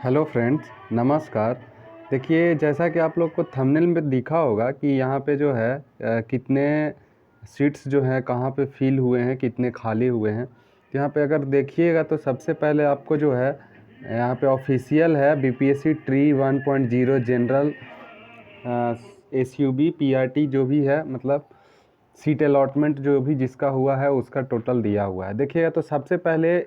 Hello friends, नमस्कार। देखिए, जैसा कि आप लोग को थंबनेल में दिखा होगा कि यहाँ पे जो है कितने सीट्स जो हैं कहाँ पे फिल हुए हैं, कितने खाली हुए हैं। तो यहाँ पे अगर देखिएगा तो सबसे पहले आपको जो है यहाँ पे ऑफिशियल है BPSC tree 1.0 general SUB PRT जो भी है, मतलब सीट अलॉटमेंट जो भी जिसका हुआ है उसका टोटल दिया हुआ है। देखिएगा तो सबसे पहले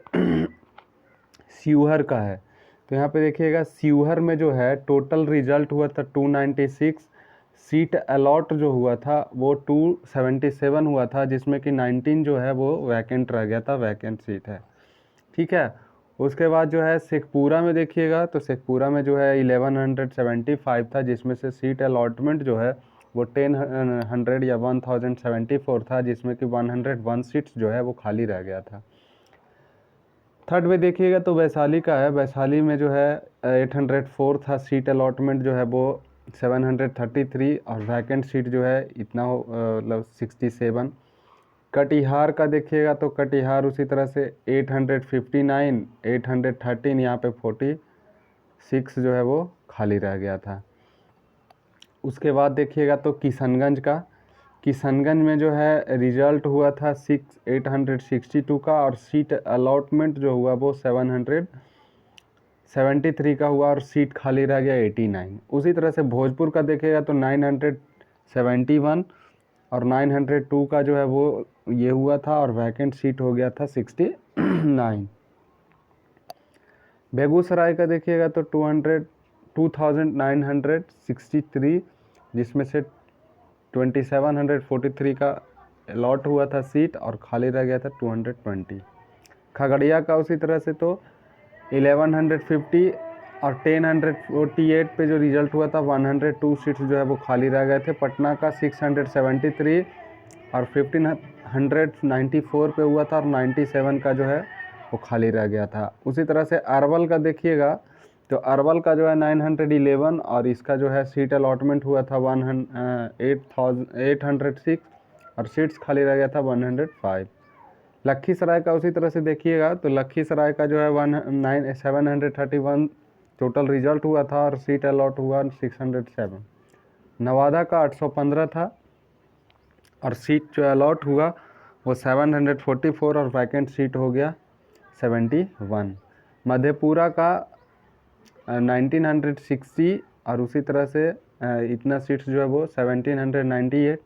शिवहर का है। तो यहाँ पे देखिएगा शिवहर में जो है टोटल रिजल्ट हुआ था 296, सीट अलॉट जो हुआ था वो 277 हुआ था, जिसमें कि 19 जो है वो वैकेंट रह गया था, वैकेंट सीट है। ठीक है। उसके बाद जो है शेखपुरा में देखिएगा तो शेखपुरा में जो है 1175 था, जिसमें से सीट अलॉटमेंट जो है वो 1000 या 1074 था, जिसमें कि 101 सीट्स जो है वो खाली रह गया था। थर्ड में देखिएगा तो वैशाली का है। वैशाली में जो है 804 था, सीट अलॉटमेंट जो है वो 733 और वैकेंट सीट जो है इतना हो मतलब 67। कटिहार का देखिएगा तो कटिहार उसी तरह से 859, 813, यहाँ पे 46 जो है वो खाली रह गया था। उसके बाद देखिएगा तो किशनगंज में जो है रिजल्ट हुआ था 862 का, और सीट अलॉटमेंट जो हुआ वो 773 का हुआ, और सीट खाली रह गया 89। उसी तरह से भोजपुर का देखिएगा तो 971 और 902 का जो है वो ये हुआ था, और वैकेंट सीट हो गया था 69। बेगूसराय का देखिएगा तो 2963, जिसमें से 2743 का अलॉट हुआ था सीट, और खाली रह गया था 220। खगड़िया का उसी तरह से तो 1150 और 1048 पे जो रिजल्ट हुआ था 102 सीट्स जो है वो खाली रह गए थे। पटना का 673 और 1594 पे हुआ था, और 97 का जो है वो खाली रह गया था। उसी तरह से अरवल का देखिएगा तो अरवल का जो है 911, और इसका जो है सीट अलॉटमेंट हुआ था 806, और सीट्स खाली रह गया था 105। लखीसराय का उसी तरह से देखिएगा तो लखीसराय का जो है 731 टोटल रिजल्ट हुआ था, और सीट अलॉट हुआ 607। नवादा का 815 था, और सीट जो अलॉट हुआ वो 744, और वैकेंट सीट हो गया 71। मधेपुरा का 1960, और उसी तरह से इतना सीट्स जो है वो 1798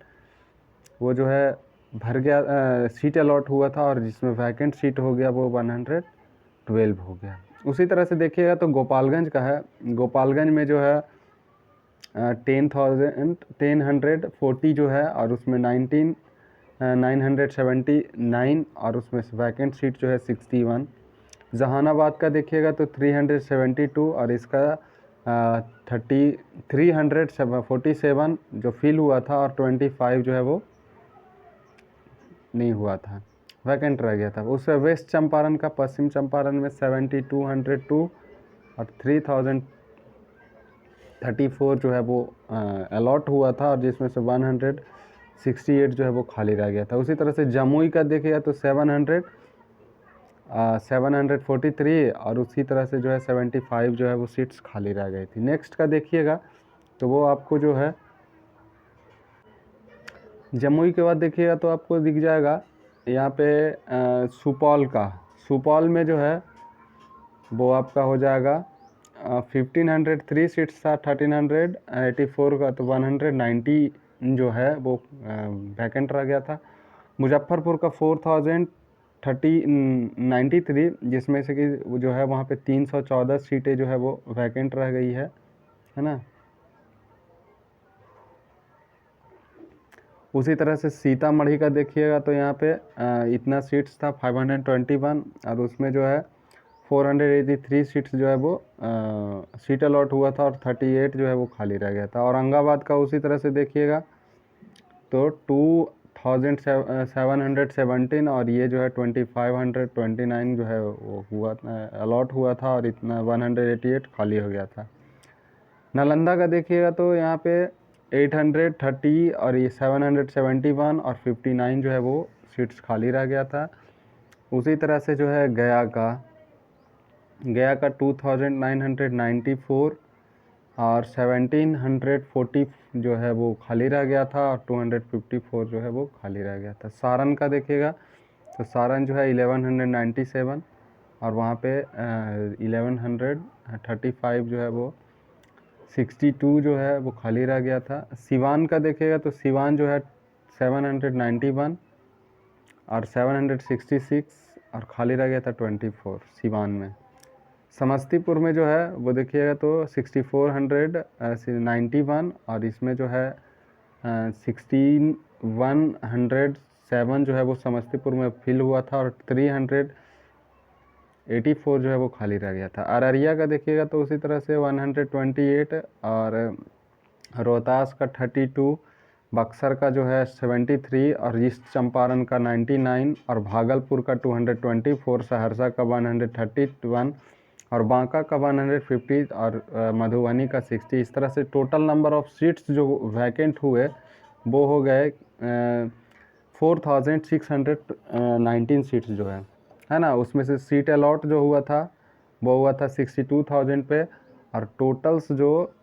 वो जो है भर गया, सीट अलॉट हुआ था, और जिसमें वैकेंट सीट हो गया वो 112 हो गया। उसी तरह से देखिएगा तो गोपालगंज का है। गोपालगंज में जो है 1040 जो है, और उसमें 979, और उसमें वैकेंट सीट जो है 61। जहानाबाद का देखिएगा तो 372, और इसका 347 जो फिल हुआ था, और 25 जो है वो नहीं हुआ था, वैकेंट रह गया था। उससे वेस्ट चंपारण का, पश्चिम चंपारण में 7202 और 3034 जो है वो अलॉट हुआ था, और जिसमें से 168 जो है वो खाली रह गया था। उसी तरह से जमुई का देखिएगा तो 743, और उसी तरह से जो है 75 जो है वो सीट्स खाली रह गई थी। नेक्स्ट का देखिएगा तो वो आपको जो है जमुई के बाद देखिएगा तो आपको दिख जाएगा यहाँ पे सुपौल में जो है वो आपका हो जाएगा 1503 सीट्स था, 1384 का, तो 190 जो है वो वैकेंट रह गया था। मुजफ्फरपुर का 4093, जिसमें से कि जो है वहाँ पे 314 सीटें जो है वो वैकेंट रह गई है ना। उसी तरह से सीतामढ़ी का देखिएगा तो यहाँ पे इतना सीट्स था 521, और उसमें जो है 483 सीट्स जो है वो सीट अलॉट हुआ था, और 38 जो है वो खाली रह गया था। औरंगाबाद का उसी तरह से देखिएगा तो 2717, और ये जो है 2529 जो है वो हुआ अलॉट हुआ था, और इतना 188 खाली हो गया था। नालंदा का देखिएगा तो यहाँ पे 830, और ये 771 और 59 जो है वो सीट्स खाली रह गया था। उसी तरह से जो है गया का 2994 और 1740 जो है वो खाली रह गया था और 254 जो है वो खाली रह गया था। सारण का देखिएगा तो सारण जो है 1197 और वहाँ पे 1135 जो है वो 62 जो है वो खाली रह गया था। सिवान का देखिएगा तो सिवान जो है 791 और 766 और खाली रह गया था 24 सिवान में। समस्तीपुर में जो है वो देखिएगा तो 6491 और इसमें जो है 16107 जो है वो समस्तीपुर में फिल हुआ था और 384 जो है वो खाली रह गया था। अररिया का देखिएगा तो उसी तरह से 128 और रोहतास का 32, बक्सर का जो है 73 और ईस्ट चंपारण का 99 और भागलपुर का 224, सहरसा का 131 और बांका का 150 और मधुबनी का 60। इस तरह से टोटल नंबर ऑफ सीट्स जो वैकेंट हुए वो हो गए 4619 सीट्स जो है ना। उसमें से सीट अलॉट जो हुआ था वो हुआ था 62,000 पे और टोटल्स जो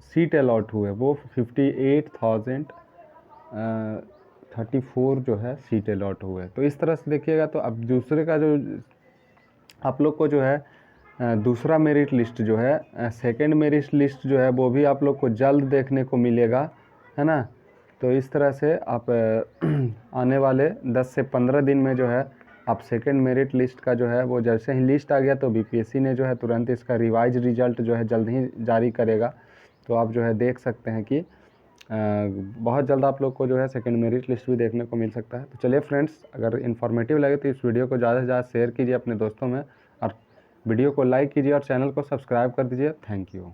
सीट अलॉट हुए वो 58,034 जो है सीट अलॉट हुए। तो इस तरह से देखिएगा तो अब दूसरे का जो आप लोग को जो है दूसरा मेरिट लिस्ट जो है सेकंड मेरिट लिस्ट जो है वो भी आप लोग को जल्द देखने को मिलेगा, है ना। तो इस तरह से आप आने वाले 10 से 15 दिन में जो है आप सेकंड मेरिट लिस्ट का जो है वो जैसे ही लिस्ट आ गया तो बीपीएससी ने जो है तुरंत इसका रिवाइज रिजल्ट जो है जल्द ही जारी करेगा। तो आप जो है देख सकते हैं कि बहुत जल्द आप लोग को जो है सेकंड मेरिट लिस्ट भी देखने को मिल सकता है। तो चलिए फ्रेंड्स, अगर इन्फॉर्मेटिव लगे तो इस वीडियो को ज़्यादा से ज़्यादा शेयर कीजिए अपने दोस्तों में और वीडियो को लाइक कीजिए और चैनल को सब्सक्राइब कर दीजिए। Thank you.